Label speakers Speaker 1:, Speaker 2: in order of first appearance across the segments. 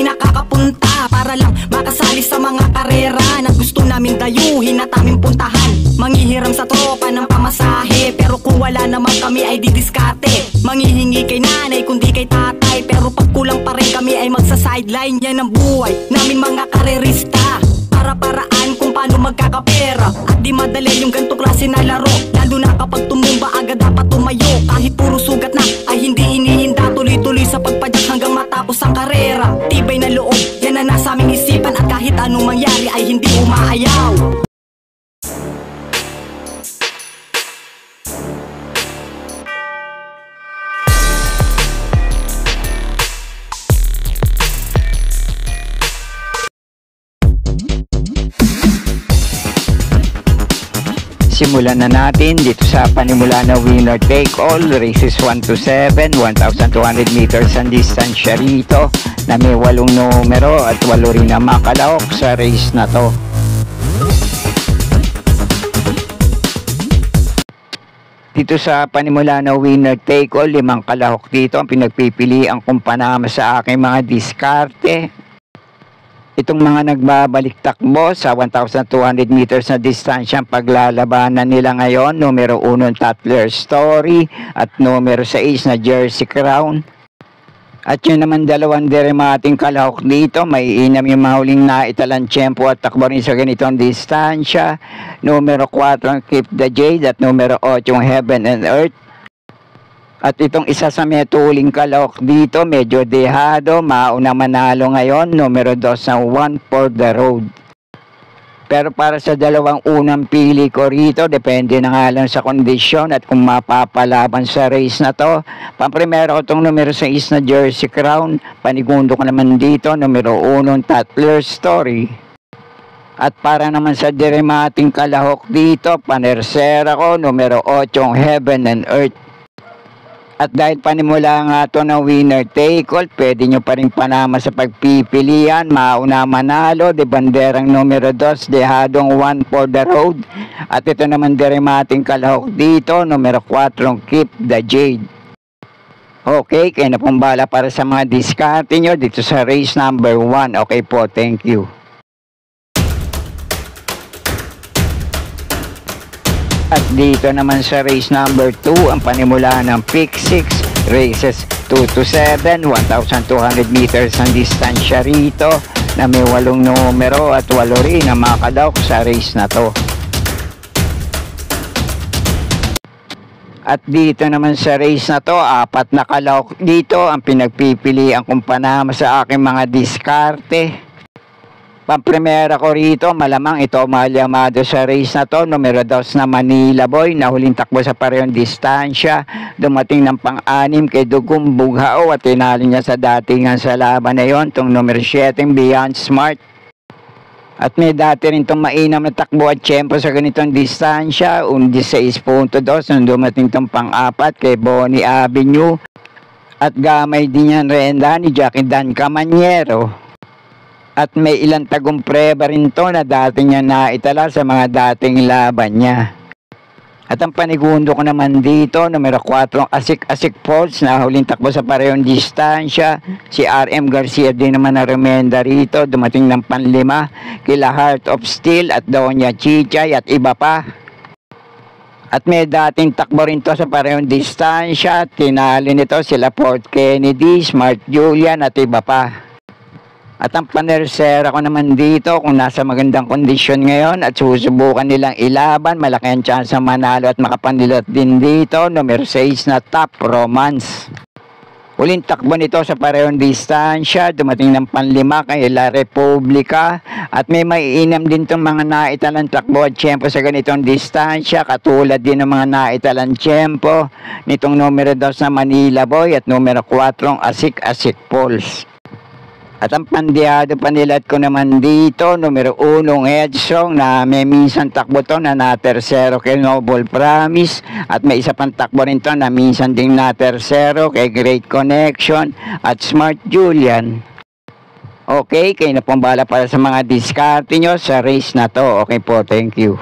Speaker 1: ay nakakapunta para lang makasali sa mga karera na gusto naming dayuhin at aming puntahan. Manghihiram sa tropa ng pamasahe, pero kung wala naman kami ay didiskarte. Manghihingi kay nanay kundi kay tatay, pero pag kulang pa rin kami ay magsa-sideline. Yan ang buhay namin mga karerista, para-paraan kung paano magkakapera. At di madali yung ganito klase na laro, lalo na kapag tumumba agad dapat tumayo. Kahit puro sugat na ay hindi inihinda, tuloy-tuloy sa pagpadyak hanggang matapos ang karera. Tibay na loob, yan na nasa aming isipan, at kahit anong mangyari ay hindi umaayaw.
Speaker 2: Simulan na natin dito sa Panimula na winner take all races 1 to 7, 1,200 meters ang distansya rito, na may 8 numero at 8 rin na makalahok sa race na to. Dito sa Panimula na winner take all, 5 kalahok dito ang pinagpipilian kong panama sa aking mga diskarte. Itong mga nagbabalik takbo sa 1,200 meters na distansya ang paglalabanan nila ngayon, numero 1 Tatler Story at numero 6 na Jersey Crown. At yun naman dalawang deremating kalahok dito, may inam yung mahuling naitalang tiyempo at takbo rin sa ganitong distansya, numero 4 Keep the Jade at numero 8 Heaven and Earth. At itong isa sa metuling kalahok dito, medyo dehado, mauna manalo ngayon, numero 2 na One for the Road. Pero para sa dalawang unang pili ko rito, depende na nga lang sa kondisyon at kung mapapalaban sa race na to. Pamprimero ko itong numero 6 na Jersey Crown, panigundo ko naman dito, numero 1 Tatler Story. At para naman sa deremating kalahok dito, panersera ko, numero 8 Heaven and Earth. At dahil panimula nga ito ng winner take all, pwede nyo pa rin panama sa pagpipilian. Mauna manalo, de banderang numero 2, dehadong 1 for the road. At ito naman deremating kalahok dito, numero 4, Keep the Jade. Okay, kayo na pong bala para sa mga diskarte nyo dito sa race number 1. Okay po, thank you. At dito naman sa race number 2, ang panimula ng pick 6, races 2 to 7, 1,200 meters ang distansya rito, na may 8 numero at 8 rin ang makadawk sa race na to. At dito naman sa race na to, 4 na kalahok dito ang pinagpipilian kong panama sa aking mga diskarte. Pamprimera ko rito, malamang ito malyamado sa race na to, numero 2 na Manila Boy, na huling takbo sa parehong distansya, dumating ng pang-6 kay Dugong Bughao at tinalo niya sa datingan sa laban na yon, itong numero 7 Beyond Smart. At may dati rin itong mainam na takbo at tiyempo sa ganitong distansya, 16.2 nung dumating itong pang-4 kay Bonnie Avenue. At gamay din yan renda ni Jackie Dan Camanyero. At may ilang tagumpre rin to na dati niya naitala sa mga dating laban niya. At ang panigundo ko naman dito, numero 4, Asik Falls, na huling takbo sa parehong distansya. Si RM Garcia din naman na remenda rito, dumating ng pan-5 kila Heart of Steel at Doña Chichay at iba pa. At may dating takbo rin to sa parehong distansya, tinali nito sila Fort Kennedy, Smart Julian at iba pa. At ang panersera ko naman dito, kung nasa magandang kondisyon ngayon at susubukan nilang ilaban, malaki ang chance na manalo at makapanilot din dito, numero 6 na Top Romance. Huling takbo nito sa parehong distansya, dumating ng pan-5 kay La Republica. At may maiinam din itong mga naitalang takbo at tiyempo sa ganitong distansya, katulad din ng mga naitalang tiyempo nitong numero 2 na Manila Boy at numero 4 Asik Falls. At ang pandiyado panilat ko naman dito, numero 1 Headsong, na may minsan takbo to na na-tercero kay Noble Promise. At may isa pang takbo rin to na minsan ding na-tercero kay Great Connection at Smart Julian. Okay, kayo na pong bala para sa mga diskarte nyo sa race na to. Okay po, thank you.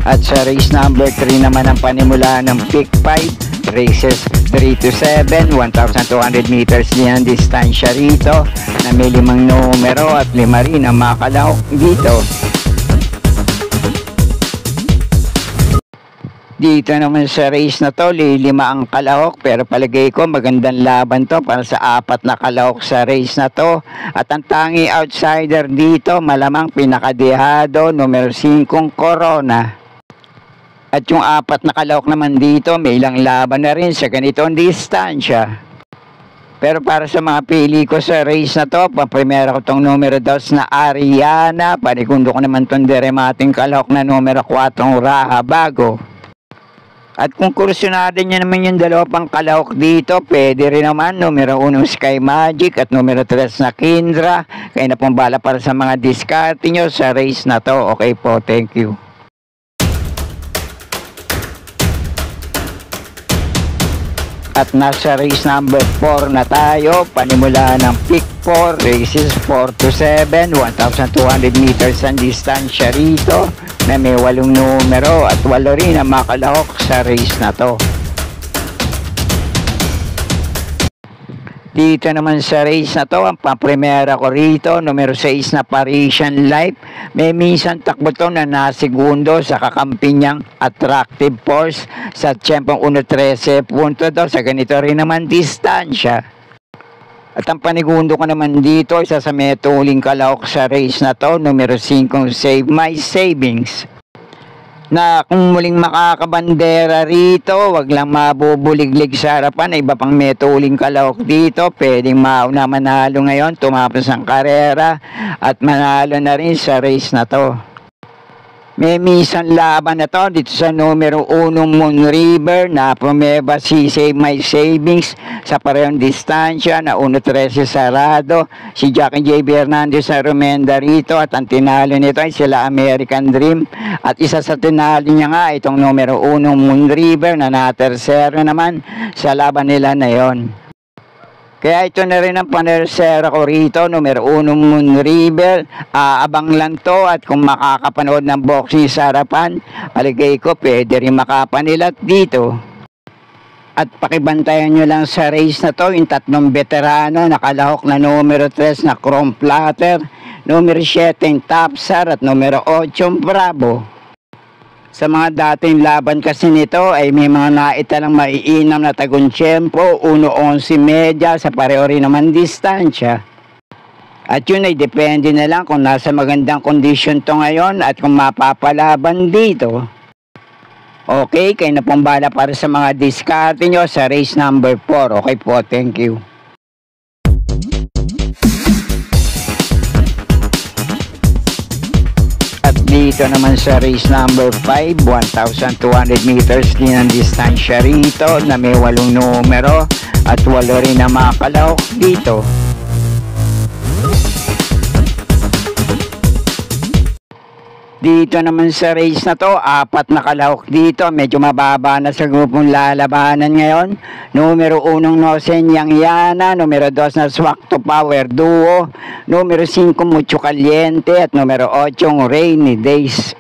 Speaker 2: At sa race number 3 naman ang panimula ng pick 5, races 3 to 7, 1,200 meters din ang distansya rito na may 5 numero at 5 rin ang makalahok dito. Dito naman sa race na to, 5 ang kalahok, pero palagay ko magandang laban to para sa 4 na kalahok sa race na to. At ang tangi outsider dito, malamang pinakadehado, numero 5 Corona. At yung 4 na kalahok naman dito, may ilang laban na rin sa ganitong distansya. Pero para sa mga pili ko sa race na to, paprimera ko tong numero 2 na Ariana, panigundo ko naman tong deremating kalahok na numero 4 Raha Bago. At kung kursunado nyo naman yung 2 pang kalahok dito, pwede rin naman numero 1 Sky Magic at numero 3 na Kindra. Kaya na pong bala para sa mga diskarte nyo sa race na to. Okay po, thank you. At nasa race number 4 na tayo, panimula ng pick 4, races 4 to 7, 1,200 meters ang distansya rito na may 8 numero at 8 rin ang makalahok sa race na to. Dito naman sa race na to, ang paprimera ko rito, numero 6 na Parisian Life. May minsan takbo to na nasigundo sa kakampi niyang Attractive Force sa tiyempong 1.13.2 sa ganito rin naman distansya. At ang panigundo ko naman dito, isa sa may tuling kalahok sa race na to, numero 5 Save My Savings. Na kung muling makakabandera rito, wag lang mabubuliglig sa harapan, iba pang metuling kalahok dito, pwedeng mauna manalo ngayon, tumapos ang karera at manalo na rin sa race na to. May minsan laban na to dito sa numero 1 Moon River na pumeba si Save My Savings sa parehong distansya na 1.13 sarado. Si Jackie J. Hernandez sa Romenda rito at ang tinalo nito ay sila American Dream. At isa sa tinalo niya nga itong numero 1 Moon River na natersero naman sa laban nila na yon. Kaya ito na rin ang panersera ko rito, numero 1 Moon River. Abang lang to at kung makakapanood ng boxing sa harapan, paligay ko pwede rin makapanilat dito. At pakibantayan nyo lang sa race na to, yung 3 veterano, nakalahok na numero 3 na Chrome Platter, numero 7 Tapsar at numero 8 Bravo. Sa mga dating laban kasi nito ay may mga naitalang maiinam na taguntiyempo, 1.11 media sa pareho rin naman distansya. At yun ay depende na lang kung nasa magandang kondisyon to ngayon at kung mapapalaban dito. Okay, kayo na pong bala para sa mga diskarte nyo sa race number 4. Okay po, thank you. Dito naman sa race number 5, 1,200 meters din ang distansya rito na may 8 numero at 8 rin na makalahok dito. Dito naman sa race na to, 4 na kalahok dito. Medyo mababa na sa grupong lalabanan ngayon. Numero 1 Nosen Yang Yana, numero 2 na Swakto Power Duo, numero 5 Mucho Caliente at numero 8 Rainy Days.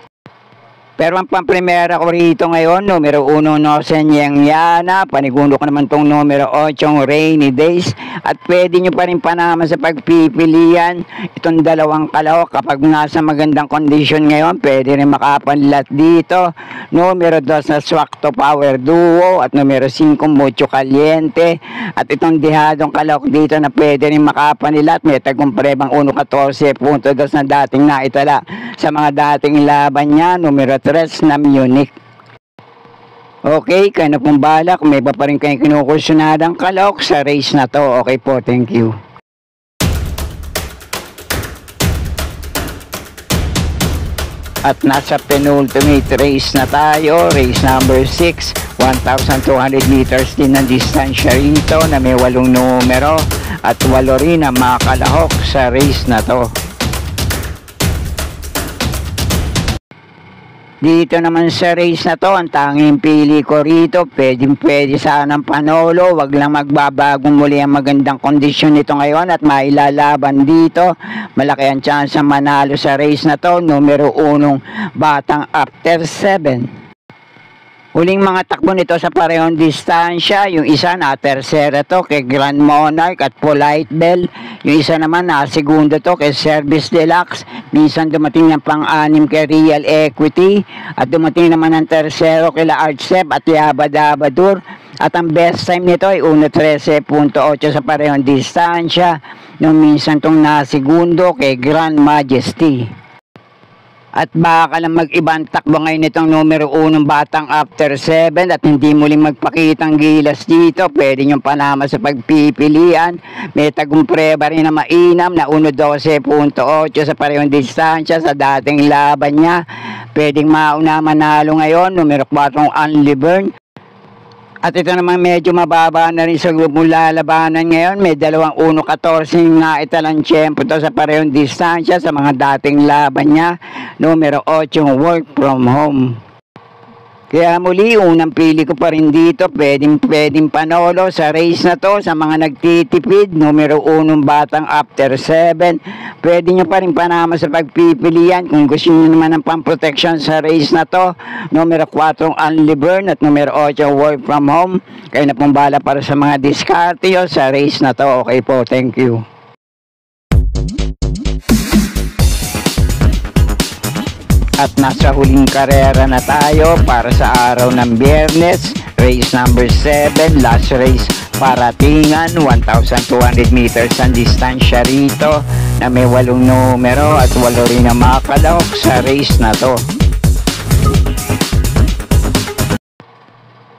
Speaker 2: Pero ang pamprimera ko rito ngayon, numero 1 Nosen Yang Yana, panigundo ko naman tong numero 8 Rainy Days. At pwede nyo pa rin panama sa pagpipilian itong 2 kalahok kapag nasa magandang kondisyon ngayon, pwede rin makapanlat dito. Numero 2 na Swakto Power Duo at numero 5 Mucho Caliente. At itong dihadong kalahok dito na pwede rin makapanilat, may tagumprebang 1.14.2 na dating naitala sa mga dating laban niya, numero 3 na Munich. Okay, kayo na pong bala kung may pa rin kayong kinukursunadang kalahok sa race na to. Okay po, thank you. At nasa penultimate race na tayo, race number 6, 1,200 meters din ang distansya rito na may 8 numero at 8 rin ang makalahok sa race na to. Dito naman sa race na to, ang tanging pili ko rito, pwede sanang panolo, wag lang magbabagong muli ang magandang kondisyon nito ngayon at mailalaban dito. Malaki ang chance manalo sa race na to, numero 1 Batang After 7. Huling mga takbo nito sa parehong distansya, yung isa na tercera to kay Grand Monarch at Polite Bell. Yung isa naman na segundo to kay Service Deluxe. Minsan dumating ng pang-anim kay Real Equity. At dumating naman ng tersero kay La Artsep at Yabadabadur. At ang best time nito ay 1:13.8 sa parehong distansya. Nung minsan tong nasigundo kay Grand Majesty. At baka lang mag-ibang takbo ngayon itong numero 1 batang after 7 at hindi muling magpakitang gilas dito. Pwede niyong panama sa pagpipilian. May tagumprueba rin na mainam na 1:12.8 sa parehong distansya sa dating laban niya. Pwedeng mauna manalo ngayon, numero 4 Only Burn. At ito naman medyo mababa na rin sa grupong lalabanan ngayon. May 2:1.14 nga italang tiyempo to sa parehong distansya sa mga dating laban niya. Numero 8 Work From Home. Kaya muli, unang pili ko pa rin dito, pwedeng panolo sa race na to sa mga nagtitipid. Numero 1 batang after 7. Pwede nyo pa rin panama sa pagpipilian kung gusto nyo naman ng pang-protection sa race na to. Numero 4 Only Burn at numero 8 Work From Home. Kayo na pong bala para sa mga diskarte sa race na to. Okay po, thank you. At nasa huling karera na tayo para sa araw ng Biyernes. Race number 7, last race paratingan, 1,200 meters ang distansya rito na may 8 numero at 8 rin na makalok sa race na to.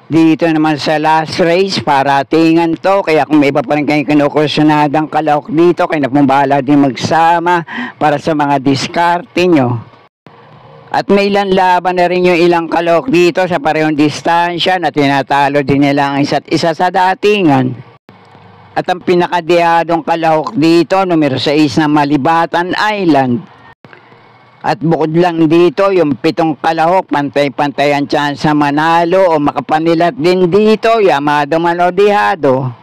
Speaker 2: Dito naman sa last race, paratingan to. Kaya kung may iba pa rin kayong kinukursunadang kalahok dito, kayo na pong bahala din magsama para sa mga diskarte nyo. At may ilang laban na rin yung ilang kalahok dito sa parehong distansya na tinatalo din nila ang isa't isa sa datingan. At ang pinakadiyadong kalahok dito, numero 6 na Malibatan Island. At bukod lang dito, yung 7 kalahok, pantay-pantay ang chance sa manalo o makapanilat din dito, Yamado Manodihado.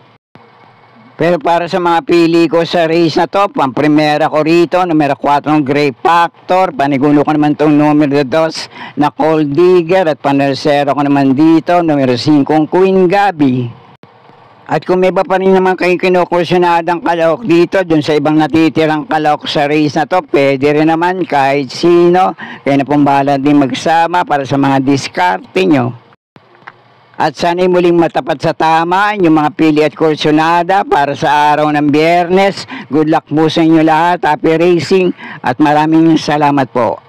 Speaker 2: Pero para sa mga pili ko sa race na to, pang-primera ko rito, numero 4 Grey Factor, panigulo ko naman itong numero 2 na Cold Digger, at panersero ko naman dito, numero 5 Queen Gabi. At kung may iba pa rin naman kayong kinukursunadang kalahok dito, dun sa ibang natitirang kalahok sa race na to, pwede rin naman kahit sino, kaya na pong bahala din magsama para sa mga diskarte nyo. At sana'y muling matapat sa tama yung mga pili at kursunada para sa araw ng Biyernes. Good luck po sa inyo lahat. Happy racing at maraming salamat po.